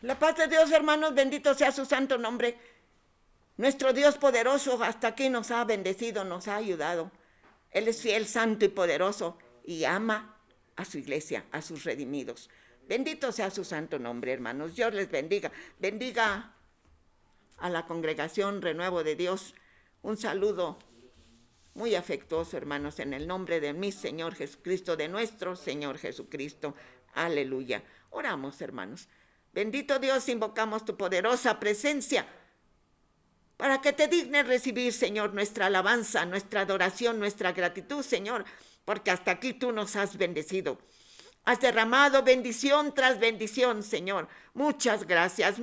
La paz de Dios, hermanos, bendito sea su santo nombre. Nuestro Dios poderoso hasta aquí nos ha bendecido, nos ha ayudado. Él es fiel, santo y poderoso y ama a su iglesia, a sus redimidos. Bendito sea su santo nombre, hermanos. Dios les bendiga. Bendiga a la congregación Renuevo de Dios. Un saludo muy afectuoso, hermanos, en el nombre de mi Señor Jesucristo, de nuestro Señor Jesucristo. Aleluya. Oramos, hermanos. Bendito Dios, invocamos tu poderosa presencia para que te dignes recibir, Señor, nuestra alabanza, nuestra adoración, nuestra gratitud, Señor, porque hasta aquí tú nos has bendecido. Has derramado bendición tras bendición, Señor. Muchas gracias,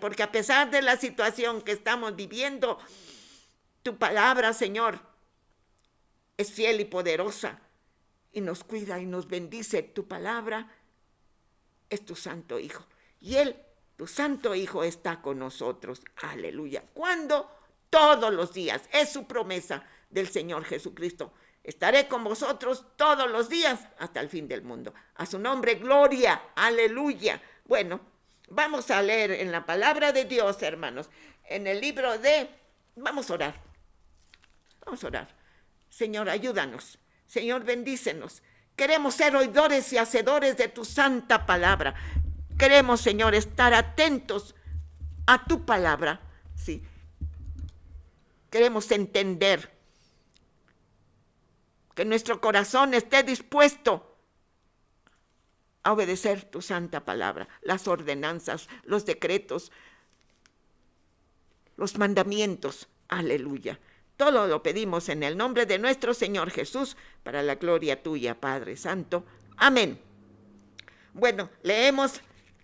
porque a pesar de la situación que estamos viviendo, tu palabra, Señor, es fiel y poderosa y nos cuida y nos bendice. Tu palabra es tu santo Hijo. Y Él, tu santo Hijo, está con nosotros. Aleluya. ¿Cuándo? Todos los días. Es su promesa del Señor Jesucristo. Estaré con vosotros todos los días hasta el fin del mundo. A su nombre, gloria. Aleluya. Bueno, vamos a leer en la palabra de Dios, hermanos. En el libro de... Vamos a orar. Vamos a orar. Señor, ayúdanos. Señor, bendícenos. Queremos ser oidores y hacedores de tu santa palabra. Queremos, Señor, estar atentos a tu palabra. Sí. Queremos entender que nuestro corazón esté dispuesto a obedecer tu santa palabra, las ordenanzas, los decretos, los mandamientos. Aleluya. Todo lo pedimos en el nombre de nuestro Señor Jesús, para la gloria tuya, Padre Santo. Amén. Bueno, leemos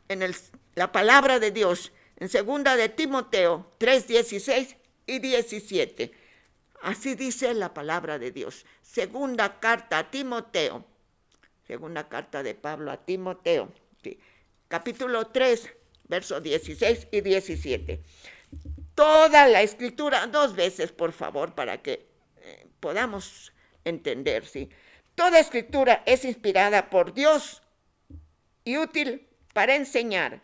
en la palabra de Dios en 2 de Timoteo 3:16 y 17. Así dice la palabra de Dios. Segunda carta a Timoteo. Segunda carta de Pablo a Timoteo. Sí. Capítulo 3, versos 16 y 17. Toda la escritura, 2 veces, por favor, para que podamos entender, ¿sí? Toda escritura es inspirada por Dios y útil para enseñar,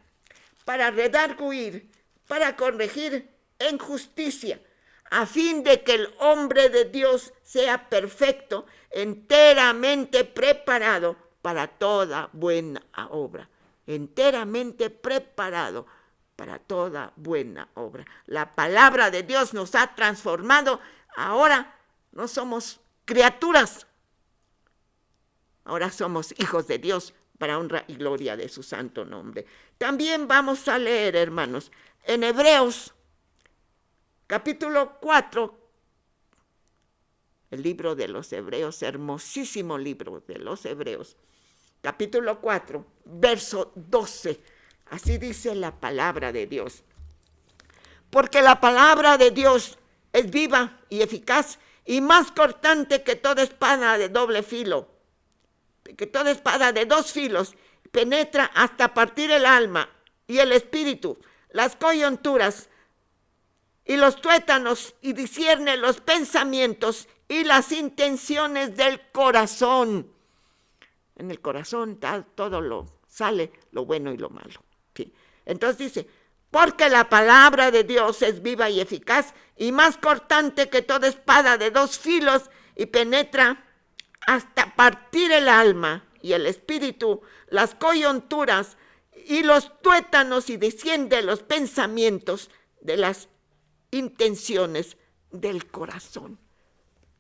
para redarguir, para corregir en justicia, a fin de que el hombre de Dios sea perfecto, enteramente preparado para toda buena obra. Enteramente preparado para toda buena obra. La palabra de Dios nos ha transformado. Ahora no somos criaturas. Ahora somos hijos de Dios, para honra y gloria de su santo nombre. También vamos a leer, hermanos, en Hebreos, capítulo 4, el libro de los Hebreos, hermosísimo libro de los Hebreos, capítulo 4, verso 12. Así dice la palabra de Dios. Porque la palabra de Dios es viva y eficaz y más cortante que toda espada de doble filo, que toda espada de 2 filos, penetra hasta partir el alma y el espíritu, las coyunturas y los tuétanos, y discierne los pensamientos y las intenciones del corazón. En el corazón todo lo sale, lo bueno y lo malo. ¿Sí? Entonces dice, porque la palabra de Dios es viva y eficaz y más cortante que toda espada de 2 filos y penetra hasta partir el alma y el espíritu, las coyunturas y los tuétanos, y desciende los pensamientos de las intenciones del corazón.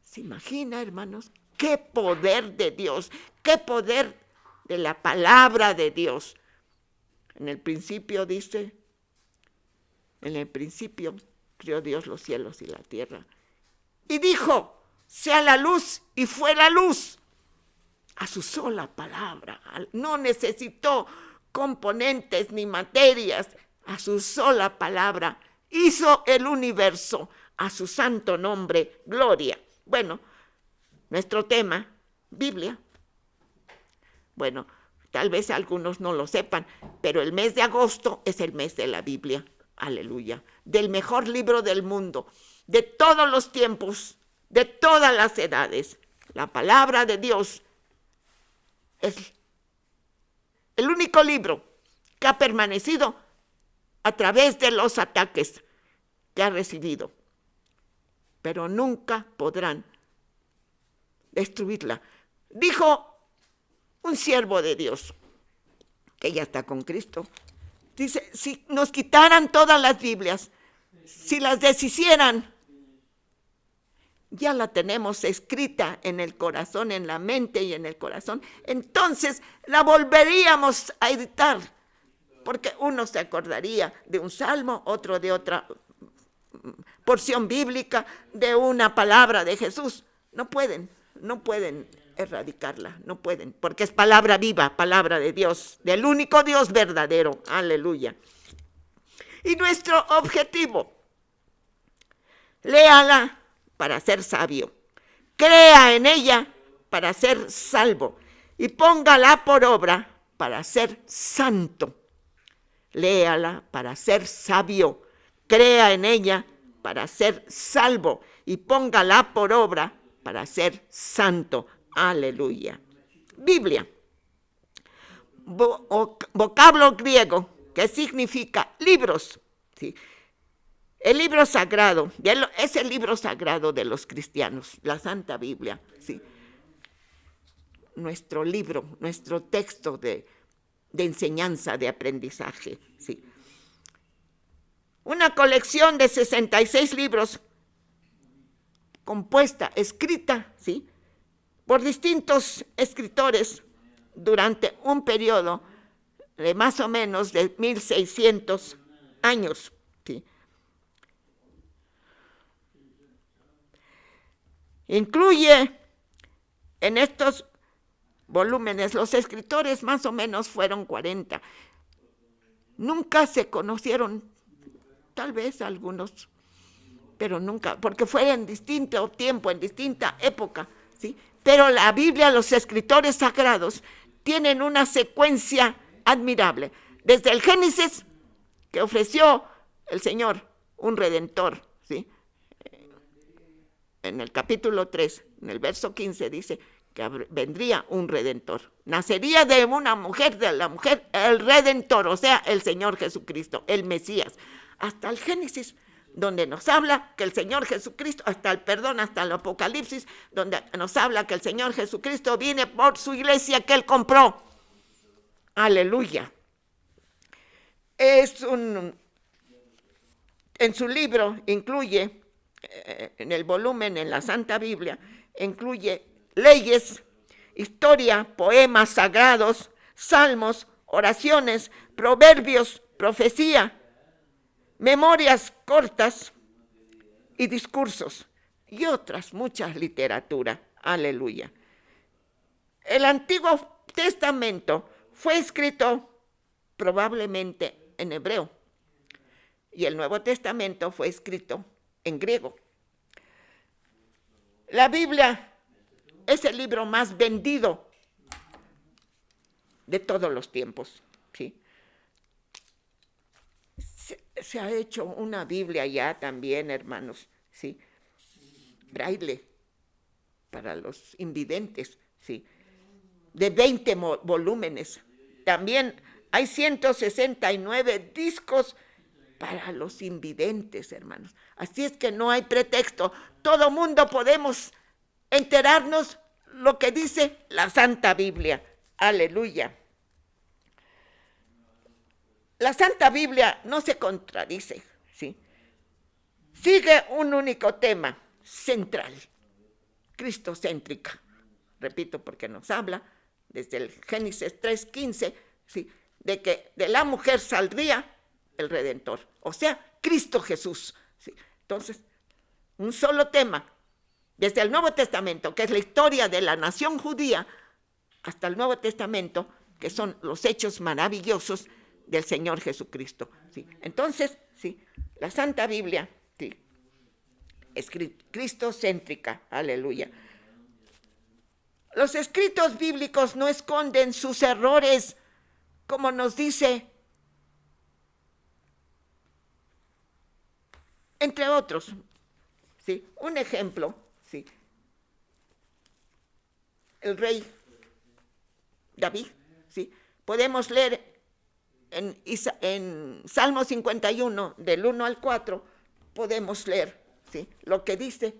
¿Se imagina, hermanos? ¡Qué poder de Dios! ¡Qué poder de la palabra de Dios! En el principio dice, en el principio creó Dios los cielos y la tierra. Y dijo, sea la luz, y fue la luz. A su sola palabra. No necesitó componentes ni materias. A su sola palabra hizo el universo. A su santo nombre, gloria. Bueno, nuestro tema, Biblia. Bueno, tal vez algunos no lo sepan, pero el mes de agosto es el mes de la Biblia. Aleluya. Del mejor libro del mundo, de todos los tiempos, de todas las edades. La palabra de Dios es el único libro que ha permanecido a través de los ataques que ha recibido, pero nunca podrán destruirla. Dijo un siervo de Dios, que ya está con Cristo, dice, si nos quitaran todas las Biblias, si las deshicieran, ya la tenemos escrita en el corazón, en la mente y en el corazón, entonces la volveríamos a editar, porque uno se acordaría de un salmo, otro de otra porción bíblica, de una palabra de Jesús. No pueden erradicarla, no pueden, porque es palabra viva, palabra de Dios, del único Dios verdadero, aleluya. Y nuestro objetivo, léala para ser sabio, crea en ella para ser salvo y póngala por obra para ser santo. Léala para ser sabio, crea en ella para ser salvo y póngala por obra para ser santo. Aleluya. Biblia, vocablo griego que significa libros, ¿sí? El libro sagrado, es el libro sagrado de los cristianos, la Santa Biblia, ¿sí? Nuestro libro, nuestro texto de enseñanza, de aprendizaje, ¿sí? Una colección de 66 libros compuesta, escrita, ¿sí?, por distintos escritores durante un periodo de más o menos de 1600 años, ¿sí? Incluye en estos volúmenes, los escritores más o menos fueron 40. Nunca se conocieron, tal vez algunos, pero nunca, porque fue en distinto tiempo, en distinta época, ¿sí? Pero la Biblia, los escritores sagrados, tienen una secuencia admirable. Desde el Génesis, que ofreció el Señor un redentor, ¿sí? En el capítulo 3, en el verso 15, dice que vendría un redentor. Nacería de una mujer, de la mujer, el redentor, o sea, el Señor Jesucristo, el Mesías. Hasta el Génesis, donde nos habla que el Señor Jesucristo, hasta el Apocalipsis, donde nos habla que el Señor Jesucristo viene por su iglesia que Él compró. Aleluya. En su libro incluye, en el volumen, en la Santa Biblia, incluye leyes, historia, poemas sagrados, salmos, oraciones, proverbios, profecía, memorias cortas y discursos, y otras muchas literatura. Aleluya. El Antiguo Testamento fue escrito probablemente en hebreo, y el Nuevo Testamento fue escrito en griego. La Biblia es el libro más vendido de todos los tiempos, ¿sí? Se ha hecho una Biblia ya también, hermanos, ¿sí? Braille para los invidentes, ¿sí? De 20 volúmenes. También hay 169 discos para los invidentes, hermanos. Así es que no hay pretexto. Todo mundo podemos enterarnos lo que dice la Santa Biblia. Aleluya. La Santa Biblia no se contradice, ¿sí? Sigue un único tema central, cristocéntrica. Repito, porque nos habla desde el Génesis 3:15, ¿sí?, de que de la mujer saldría el Redentor, o sea, Cristo Jesús, ¿sí? Entonces, un solo tema, desde el Nuevo Testamento, que es la historia de la nación judía, hasta el Nuevo Testamento, que son los hechos maravillosos del Señor Jesucristo, ¿sí? Entonces, sí, la Santa Biblia, sí, es cristocéntrica, aleluya. Los escritos bíblicos no esconden sus errores, como nos dice, entre otros, ¿sí? Un ejemplo, ¿sí? El rey David, ¿sí? Podemos leer en Salmo 51, del 1 al 4, podemos leer, ¿sí?, lo que dice: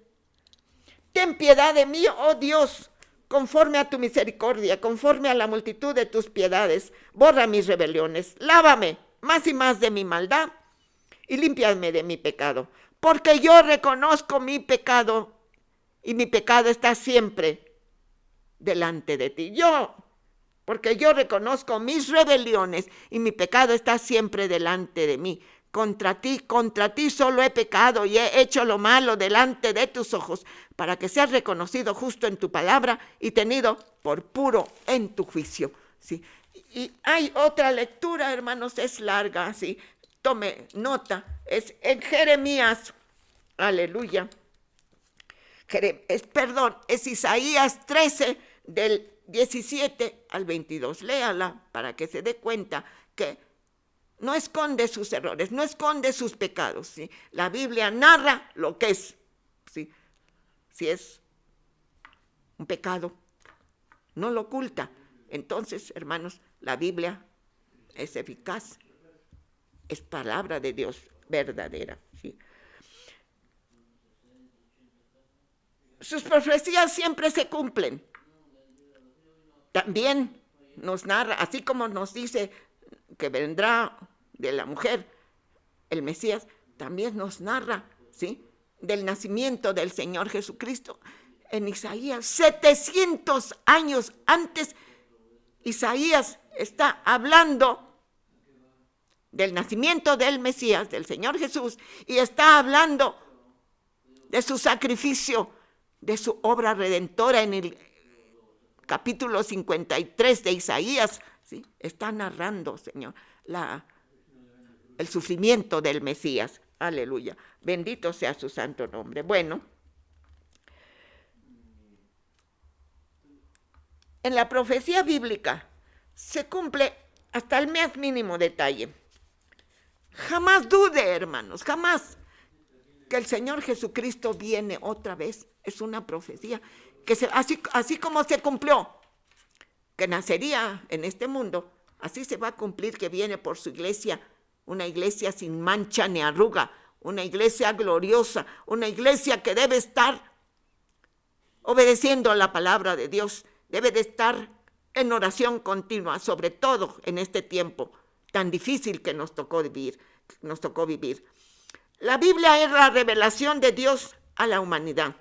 ten piedad de mí, oh Dios, conforme a tu misericordia, conforme a la multitud de tus piedades, borra mis rebeliones, lávame más y más de mi maldad y límpiame de mi pecado, porque yo reconozco mi pecado y mi pecado está siempre delante de ti. Porque yo reconozco mis rebeliones y mi pecado está siempre delante de mí. Contra ti solo he pecado y he hecho lo malo delante de tus ojos, para que seas reconocido justo en tu palabra y tenido por puro en tu juicio. ¿Sí? Y hay otra lectura, hermanos, es larga, ¿sí? Tome nota, es en Jeremías, aleluya. Es Isaías 13, del 17 al 22. Léala para que se dé cuenta que no esconde sus errores, no esconde sus pecados, ¿sí? La Biblia narra lo que es, ¿sí? Si es un pecado, no lo oculta. Entonces, hermanos, la Biblia es eficaz, es palabra de Dios verdadera, ¿sí? Sus profecías siempre se cumplen. También nos narra, así como nos dice que vendrá de la mujer el Mesías, también nos narra, ¿sí?, del nacimiento del Señor Jesucristo. En Isaías, 700 años antes, Isaías está hablando del nacimiento del Mesías, del Señor Jesús, y está hablando de su sacrificio, de su obra redentora. En el capítulo 53 de Isaías, ¿sí?, está narrando, Señor, el sufrimiento del Mesías. Aleluya. Bendito sea su santo nombre. Bueno, en la profecía bíblica se cumple hasta el más mínimo detalle. Jamás dude, hermanos, jamás, que el Señor Jesucristo viene otra vez. Es una profecía que así como se cumplió, que nacería en este mundo, así se va a cumplir que viene por su iglesia, una iglesia sin mancha ni arruga, una iglesia gloriosa, una iglesia que debe estar obedeciendo a la palabra de Dios, debe de estar en oración continua, sobre todo en este tiempo tan difícil que nos tocó vivir. La Biblia es la revelación de Dios a la humanidad.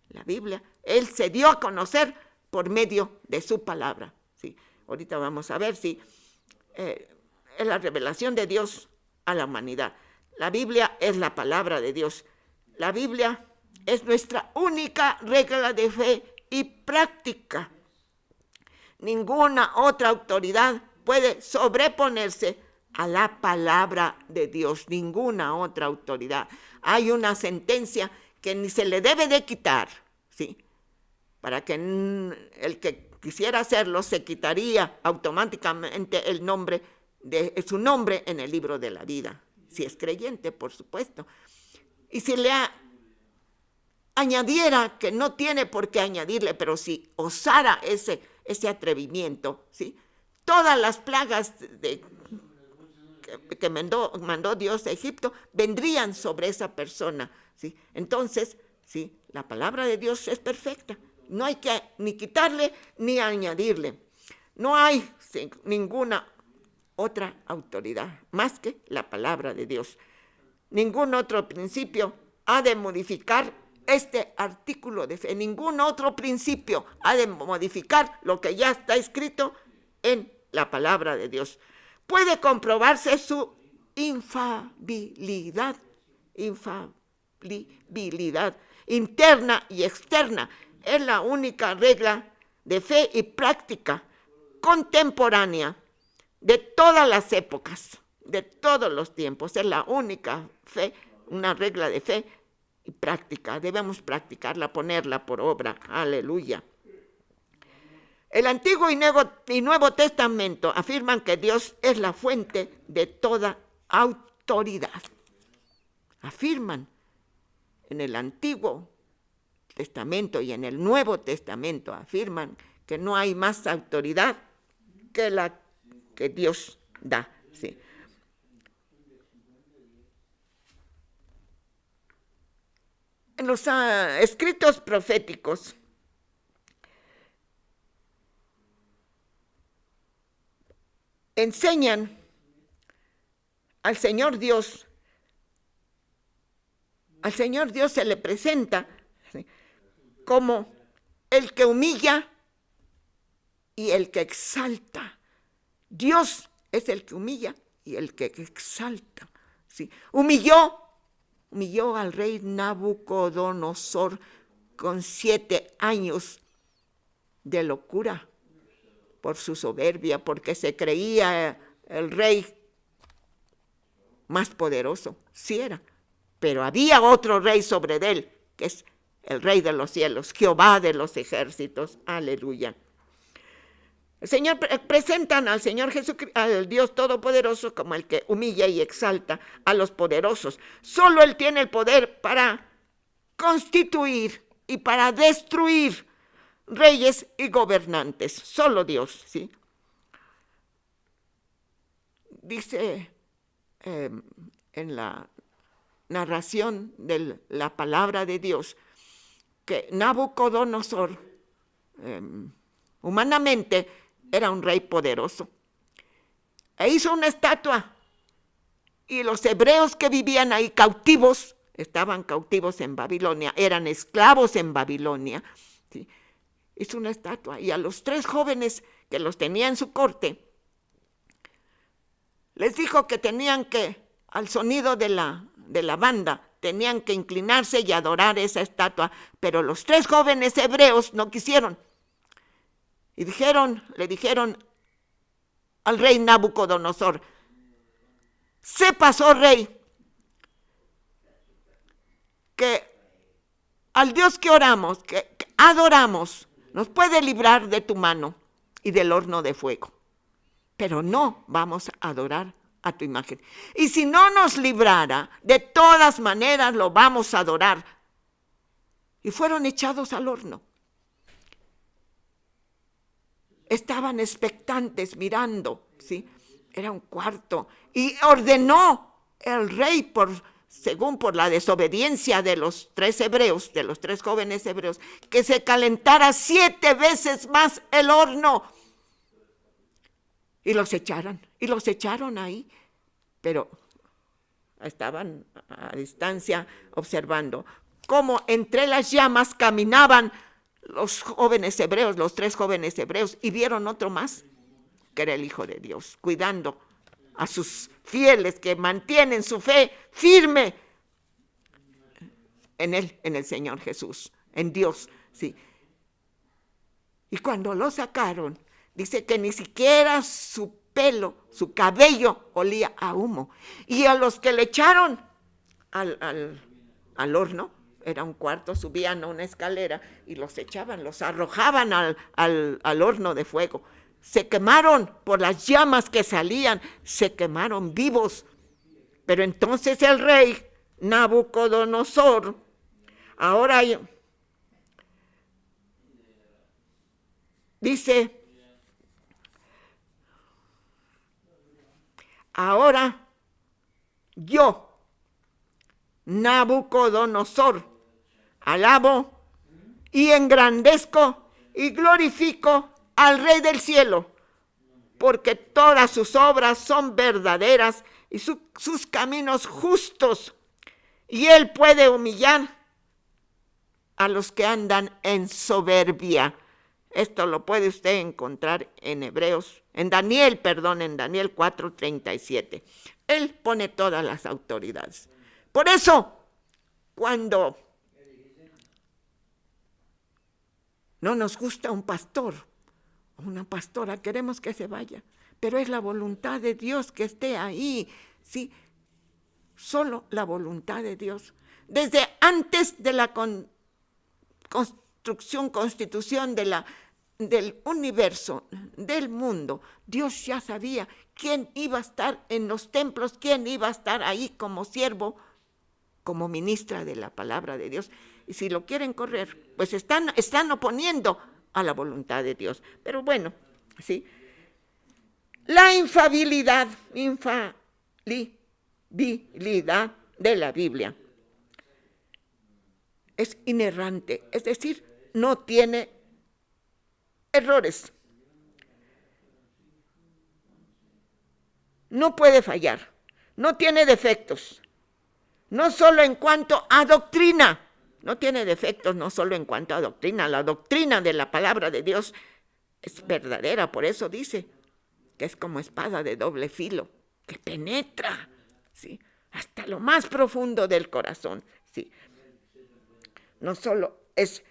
La Biblia, Él se dio a conocer por medio de su palabra. ¿Sí? Ahorita vamos a ver si es la revelación de Dios a la humanidad. La Biblia es la palabra de Dios. La Biblia es nuestra única regla de fe y práctica. Ninguna otra autoridad puede sobreponerse a la palabra de Dios, ninguna otra autoridad. Hay una sentencia que ni se le debe de quitar, ¿sí?, para que el que quisiera hacerlo se quitaría automáticamente su nombre en el libro de la vida, si es creyente, por supuesto. Y si le añadiera, que no tiene por qué añadirle, pero si osara ese atrevimiento, ¿sí?, todas las plagas que mandó Dios a Egipto vendrían sobre esa persona, ¿sí? Entonces, ¿sí?, la palabra de Dios es perfecta. No hay que ni quitarle ni añadirle. No hay ninguna otra autoridad más que la palabra de Dios. Ningún otro principio ha de modificar este artículo de fe. Ningún otro principio ha de modificar lo que ya está escrito en la palabra de Dios. Puede comprobarse su infalibilidad interna y externa. Es la única regla de fe y práctica contemporánea de todas las épocas, de todos los tiempos. Es la única fe, una regla de fe y práctica. Debemos practicarla, ponerla por obra. Aleluya. El Antiguo y Nuevo Testamento afirman que Dios es la fuente de toda autoridad. Afirman en el Antiguo Testamento y en el Nuevo Testamento, afirman que no hay más autoridad que la que Dios da. Sí. En los escritos proféticos enseñan al Señor Dios se le presenta, ¿sí?, como el que humilla y el que exalta. Dios es el que humilla y el que exalta, ¿sí? Humilló al rey Nabucodonosor con 7 años de locura por su soberbia, porque se creía el rey más poderoso. Sí era, pero había otro rey sobre él, que es el rey de los cielos, Jehová de los ejércitos. Aleluya. El Señor presentan al Señor Jesucristo, al Dios Todopoderoso, como el que humilla y exalta a los poderosos. Solo Él tiene el poder para constituir y para destruir reyes y gobernantes. Solo Dios, ¿sí? Dice en la narración de la palabra de Dios que Nabucodonosor humanamente era un rey poderoso e hizo una estatua, y los hebreos que vivían ahí cautivos, estaban cautivos en Babilonia, eran esclavos en Babilonia, ¿sí? Hizo una estatua, y a los 3 jóvenes que los tenía en su corte les dijo que tenían que, al sonido de la banda, tenían que inclinarse y adorar esa estatua, pero los 3 jóvenes hebreos no quisieron. Y le dijeron al rey Nabucodonosor: sepas, oh rey, que al Dios que oramos, que adoramos, nos puede librar de tu mano y del horno de fuego, pero no vamos a adorar a tu imagen. Y si no nos librara, de todas maneras lo vamos a adorar. Y fueron echados al horno. Estaban expectantes mirando, ¿sí? Era un cuarto. Y ordenó el rey, según por la desobediencia de los 3 hebreos, de los 3 jóvenes hebreos, que se calentara 7 veces más el horno. Y los echaron ahí, pero estaban a distancia observando cómo entre las llamas caminaban los jóvenes hebreos, los 3 jóvenes hebreos, y vieron otro más, que era el Hijo de Dios, cuidando a sus fieles que mantienen su fe firme en él, en el Señor Jesús, en Dios, sí. Y cuando lo sacaron, dice que ni siquiera su pelo, su cabello olía a humo. Y a los que le echaron al horno, era un cuarto, subían a una escalera y los echaban, los arrojaban al horno de fuego. Se quemaron por las llamas que salían, se quemaron vivos. Pero entonces el rey Nabucodonosor, ahora dice: ahora yo, Nabucodonosor, alabo y engrandezco y glorifico al Rey del cielo, porque todas sus obras son verdaderas y sus caminos justos, y él puede humillar a los que andan en soberbia. Esto lo puede usted encontrar en Daniel 4:37. Él pone todas las autoridades. Por eso, cuando no nos gusta un pastor o una pastora, queremos que se vaya, pero es la voluntad de Dios que esté ahí, ¿sí? Solo la voluntad de Dios. Desde antes de la constitución del universo, del mundo, Dios ya sabía quién iba a estar en los templos, quién iba a estar ahí como siervo, como ministra de la palabra de Dios. Y si lo quieren correr, pues están oponiendo a la voluntad de Dios. Pero bueno, ¿sí? La infalibilidad de la Biblia es inerrante, es decir, no tiene errores. No puede fallar, no tiene defectos, no solo en cuanto a doctrina, no tiene defectos, no solo en cuanto a doctrina. La doctrina de la palabra de Dios es verdadera, por eso dice que es como espada de doble filo, que penetra, ¿sí?, hasta lo más profundo del corazón, ¿sí? No solo es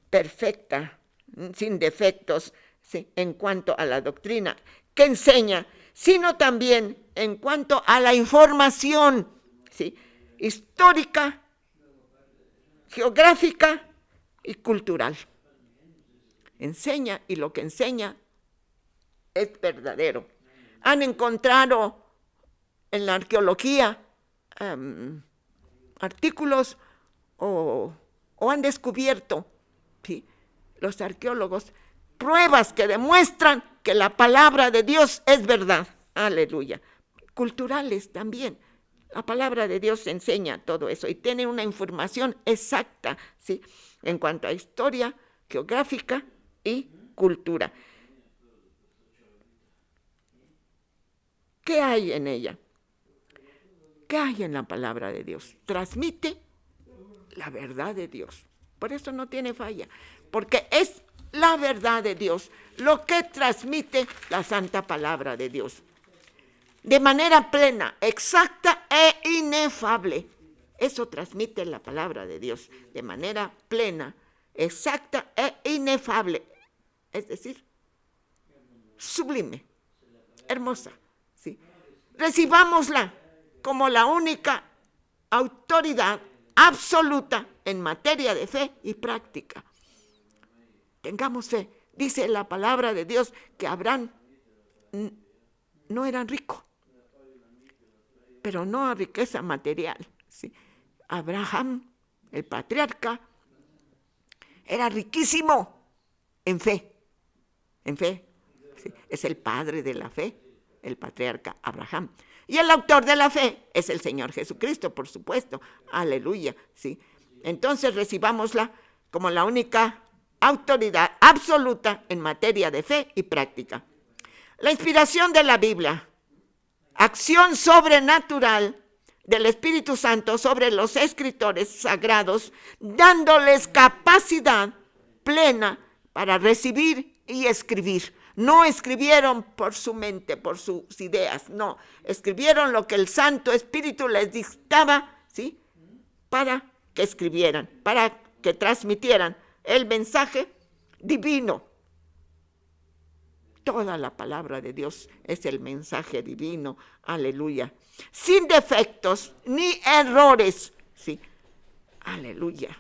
perfecta, sin defectos, ¿sí?, en cuanto a la doctrina que enseña, sino también en cuanto a la información, ¿sí?, histórica, geográfica y cultural. Enseña, y lo que enseña es verdadero. Han encontrado en la arqueología artículos o han descubierto, ¿sí?, los arqueólogos, pruebas que demuestran que la palabra de Dios es verdad. Aleluya. Culturales también. La palabra de Dios enseña todo eso y tiene una información exacta, ¿sí?, en cuanto a historia, geográfica y cultura. ¿Qué hay en ella? ¿Qué hay en la palabra de Dios? Transmite la verdad de Dios. Por eso no tiene falla, porque es la verdad de Dios lo que transmite la santa palabra de Dios. De manera plena, exacta e inefable. Eso transmite la palabra de Dios, de manera plena, exacta e inefable. Es decir, sublime, hermosa, ¿sí? Recibámosla como la única autoridad absoluta en materia de fe y práctica. Tengamos fe. Dice la palabra de Dios que Abraham no era rico, pero no a riqueza material, ¿sí? Abraham, el patriarca, era riquísimo en fe, ¿sí? Es el padre de la fe, el patriarca Abraham. Y el autor de la fe es el Señor Jesucristo, por supuesto. Aleluya, ¿sí? Entonces recibámosla como la única autoridad absoluta en materia de fe y práctica. La inspiración de la Biblia, acción sobrenatural del Espíritu Santo sobre los escritores sagrados, dándoles capacidad plena para recibir y escribir. No escribieron por su mente, por sus ideas, no. Escribieron lo que el Santo Espíritu les dictaba, ¿sí?, para que escribieran, para que transmitieran el mensaje divino. Toda la palabra de Dios es el mensaje divino, aleluya. Sin defectos ni errores, ¿sí? Aleluya.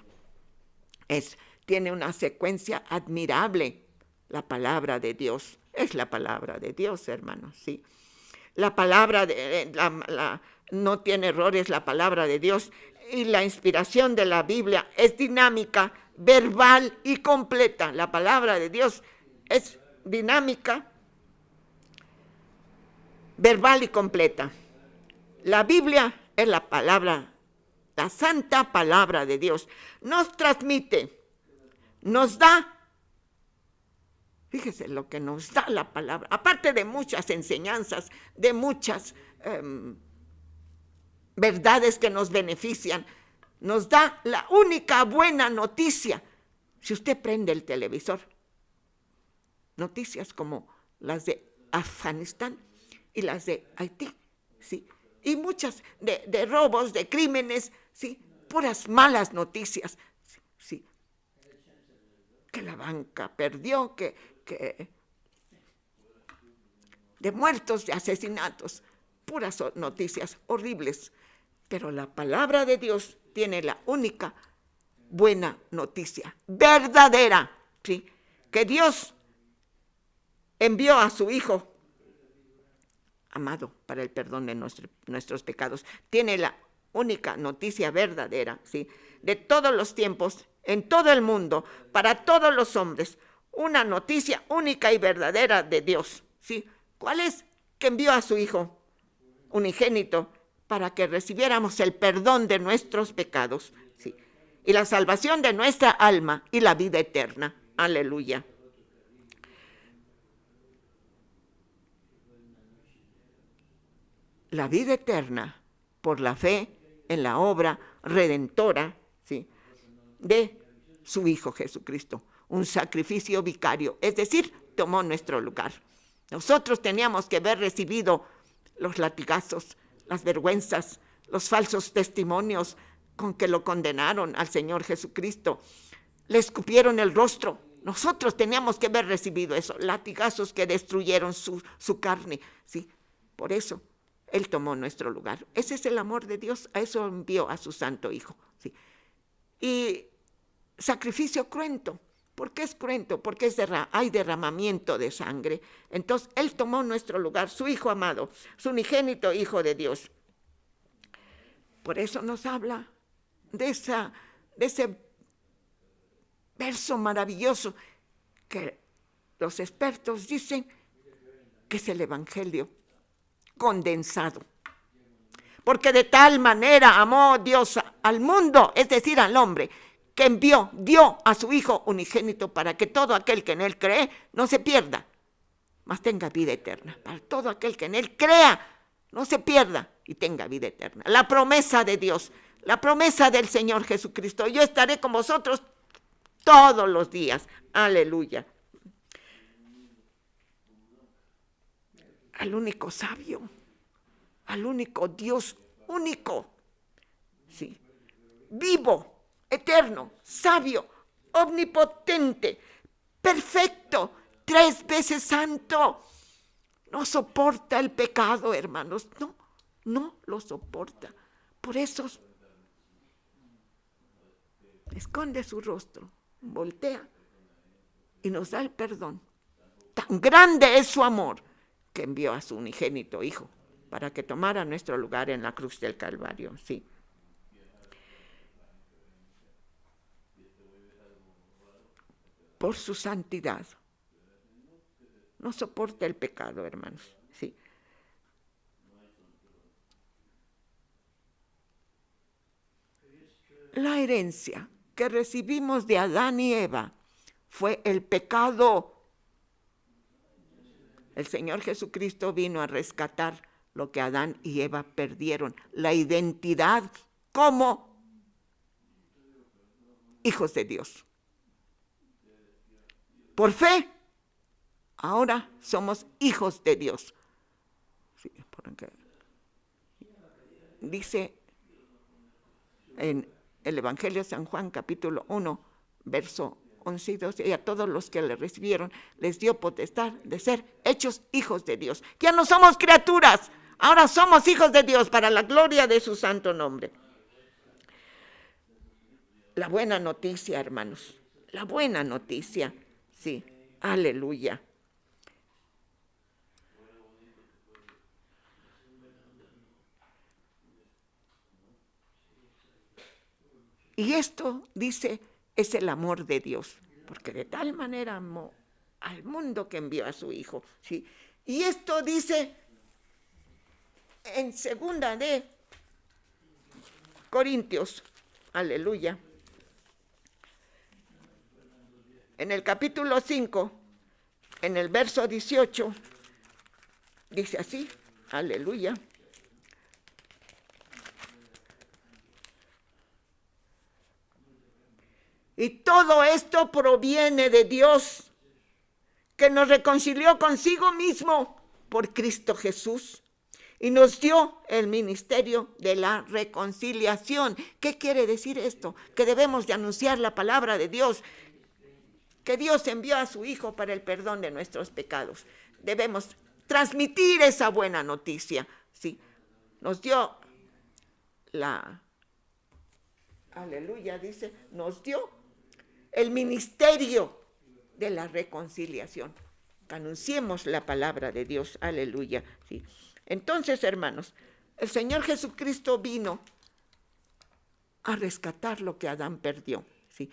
Tiene una secuencia admirable. La palabra de Dios es la palabra de Dios, hermanos, ¿sí? La palabra no tiene errores, la palabra de Dios, y la inspiración de la Biblia es dinámica, verbal y completa. La palabra de Dios es dinámica, verbal y completa. La Biblia es la palabra, la santa palabra de Dios. Nos transmite, nos da. Fíjese lo que nos da la palabra, aparte de muchas enseñanzas, de muchas verdades que nos benefician, nos da la única buena noticia. Si usted prende el televisor, noticias como las de Afganistán y las de Haití, ¿sí?, y muchas de robos, de crímenes, ¿sí?, puras malas noticias, ¿sí?, que la banca perdió, que de muertos, de asesinatos, puras noticias horribles. Pero la palabra de Dios tiene la única buena noticia, verdadera, ¿sí?, que Dios envió a su Hijo amado para el perdón de nuestros pecados. Tiene la única noticia verdadera, ¿sí?, de todos los tiempos, en todo el mundo, para todos los hombres. una noticia única y verdadera de Dios, ¿sí? ¿Cuál es? Que envió a su Hijo unigénito para que recibiéramos el perdón de nuestros pecados, ¿sí? Y la salvación de nuestra alma y la vida eterna. Aleluya. La vida eterna por la fe en la obra redentora, ¿sí?, de su Hijo Jesucristo, un sacrificio vicario, es decir, tomó nuestro lugar. Nosotros teníamos que haber recibido los latigazos, las vergüenzas, los falsos testimonios con que lo condenaron al Señor Jesucristo. Le escupieron el rostro. Nosotros teníamos que haber recibido eso, latigazos que destruyeron su carne, ¿sí? Por eso Él tomó nuestro lugar. Ese es el amor de Dios, a eso envió a su Santo Hijo, ¿sí? Y sacrificio cruento. ¿Por qué es cruento? Porque hay derramamiento de sangre. Entonces, Él tomó nuestro lugar, su Hijo amado, su unigénito Hijo de Dios. Por eso nos habla de ese verso maravilloso que los expertos dicen que es el Evangelio condensado. Porque de tal manera amó Dios al mundo, es decir, al hombre, que dio a su Hijo unigénito para que todo aquel que en Él cree no se pierda, mas tenga vida eterna. Para todo aquel que en Él crea, no se pierda y tenga vida eterna. La promesa de Dios, la promesa del Señor Jesucristo. Yo estaré con vosotros todos los días. Aleluya. Al único sabio, al único Dios único, sí, vivo, eterno, sabio, omnipotente, perfecto, 3 veces santo. No soporta el pecado, hermanos, no lo soporta. Por eso esconde su rostro, voltea y nos da el perdón. Tan grande es su amor que envió a su unigénito Hijo para que tomara nuestro lugar en la cruz del Calvario, sí. Por su santidad. No soporta el pecado, hermanos, sí. La herencia que recibimos de Adán y Eva fue el pecado. El Señor Jesucristo vino a rescatar lo que Adán y Eva perdieron, la identidad como hijos de Dios. Por fe, ahora somos hijos de Dios. Sí, dice en el Evangelio de San Juan, capítulo 1, verso 11 y 12, y a todos los que le recibieron les dio potestad de ser hechos hijos de Dios. Ya no somos criaturas, ahora somos hijos de Dios para la gloria de su santo nombre. La buena noticia, hermanos, la buena noticia, sí, aleluya. Y esto, dice, es el amor de Dios, porque de tal manera amó al mundo que envió a su Hijo, ¿sí? Y esto dice en 2 de Corintios, aleluya, en el capítulo 5, en el verso 18, dice así, aleluya. Y todo esto proviene de Dios, que nos reconcilió consigo mismo por Cristo Jesús y nos dio el ministerio de la reconciliación. ¿Qué quiere decir esto? Que debemos de anunciar la palabra de Dios, que Dios envió a su Hijo para el perdón de nuestros pecados. Debemos transmitir esa buena noticia, ¿sí? Nos dio aleluya, dice, nos dio el ministerio de la reconciliación. Anunciemos la palabra de Dios, aleluya, ¿sí? Entonces, hermanos, el Señor Jesucristo vino a rescatar lo que Adán perdió, ¿sí?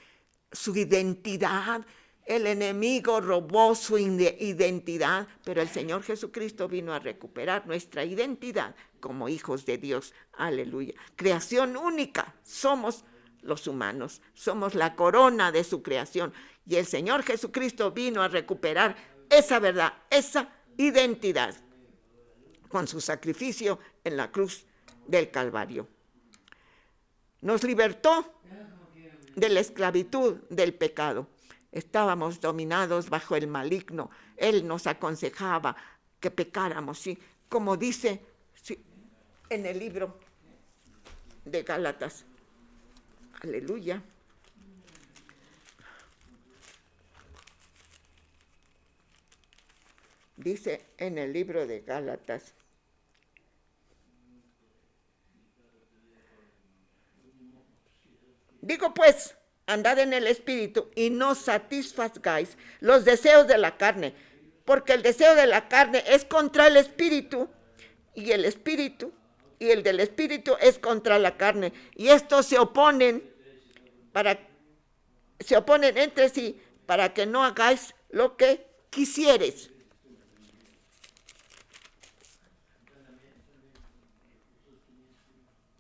Su identidad, El enemigo robó su identidad, pero el Señor Jesucristo vino a recuperar nuestra identidad como hijos de Dios. Aleluya. Creación única. Somos los humanos. Somos la corona de su creación. Y el Señor Jesucristo vino a recuperar esa verdad, esa identidad, con su sacrificio en la cruz del Calvario. Nos libertó de la esclavitud del pecado. Estábamos dominados bajo el maligno. Él nos aconsejaba que pecáramos, ¿sí? Como dice, ¿sí?, en el libro de Gálatas. Aleluya. Dice en el libro de Gálatas. Digo pues, andad en el Espíritu y no satisfagáis los deseos de la carne, porque el deseo de la carne es contra el Espíritu, y el Espíritu, y el del Espíritu es contra la carne, y estos se oponen entre sí para que no hagáis lo que quisieres.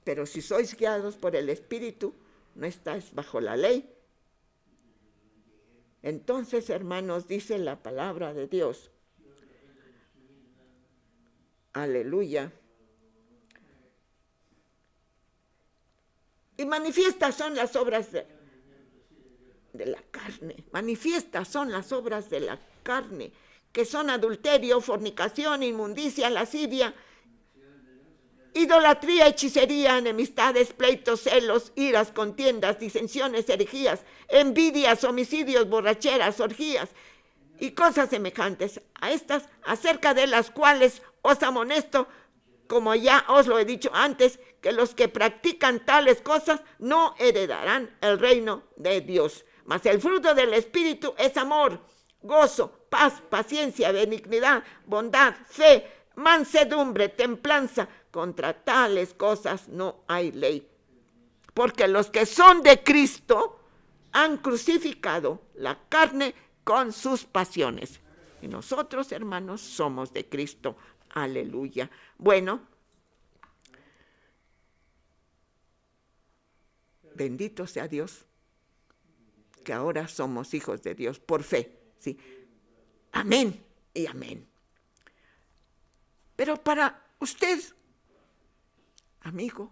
Pero si sois guiados por el Espíritu, no estáis bajo la ley. Entonces, hermanos, dice la palabra de Dios. Aleluya. Y manifiestas son las obras de la carne. Manifiestas son las obras de la carne, que son adulterio, fornicación, inmundicia, lascivia, idolatría, hechicería, enemistades, pleitos, celos, iras, contiendas, disensiones, herejías, envidias, homicidios, borracheras, orgías y cosas semejantes a estas, acerca de las cuales os amonesto, como ya os lo he dicho antes, que los que practican tales cosas no heredarán el reino de Dios. Mas el fruto del Espíritu es amor, gozo, paz, paciencia, benignidad, bondad, fe, mansedumbre, templanza. Contra tales cosas no hay ley. Porque los que son de Cristo han crucificado la carne con sus pasiones. Y nosotros, hermanos, somos de Cristo. Aleluya. Bueno, bendito sea Dios, que ahora somos hijos de Dios por fe. ¿Sí? Amén y amén. Pero para usted, amigo,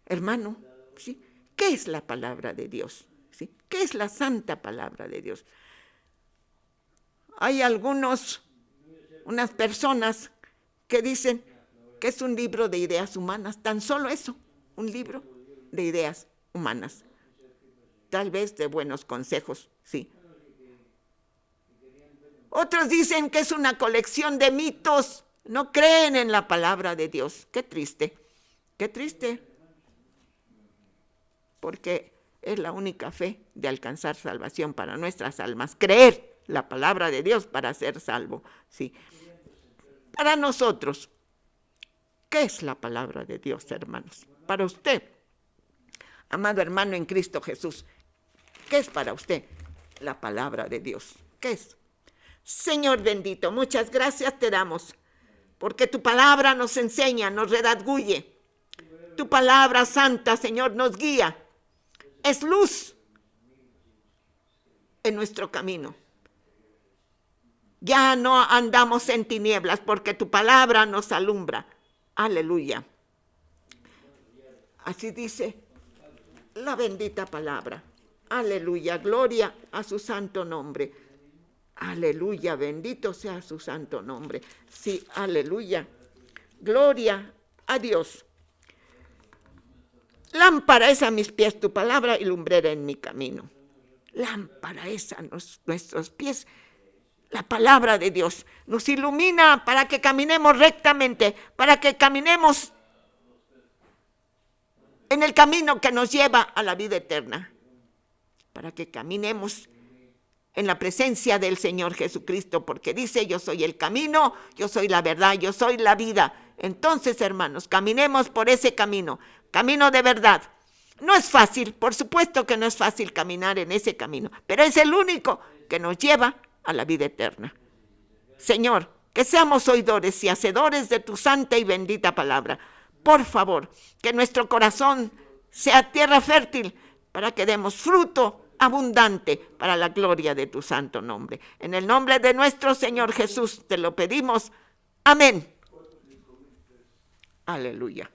hermano, ¿sí?, ¿qué es la palabra de Dios? ¿Sí? ¿Qué es la santa palabra de Dios? Hay unas personas que dicen que es un libro de ideas humanas, tan solo eso, un libro de ideas humanas, tal vez de buenos consejos, sí. Otros dicen que es una colección de mitos. No creen en la palabra de Dios. Qué triste, porque es la única fe de alcanzar salvación para nuestras almas. Creer la palabra de Dios para ser salvo. Sí. Para nosotros, ¿qué es la palabra de Dios, hermanos? Para usted, amado hermano en Cristo Jesús, ¿qué es para usted la palabra de Dios? ¿Qué es? Señor bendito, muchas gracias te damos, porque tu palabra nos enseña, nos redarguye. Tu palabra santa, Señor, nos guía. Es luz en nuestro camino. Ya no andamos en tinieblas, porque tu palabra nos alumbra. Aleluya. Así dice la bendita palabra. Aleluya, gloria a su santo nombre. Aleluya, bendito sea su santo nombre. Sí, aleluya. Gloria a Dios. Lámpara es a mis pies tu palabra y lumbrera en mi camino. Lámpara es a nuestros pies la palabra de Dios. Nos ilumina para que caminemos rectamente, para que caminemos en el camino que nos lleva a la vida eterna, para que caminemos en la presencia del Señor Jesucristo, porque dice: yo soy el camino, yo soy la verdad, yo soy la vida. Entonces, hermanos, caminemos por ese camino de verdad. No es fácil, por supuesto que no es fácil caminar en ese camino, pero es el único que nos lleva a la vida eterna. Señor, que seamos oidores y hacedores de tu santa y bendita palabra. Por favor, que nuestro corazón sea tierra fértil para que demos fruto abundante para la gloria de tu santo nombre. En el nombre de nuestro Señor Jesús te lo pedimos. Amén. Aleluya.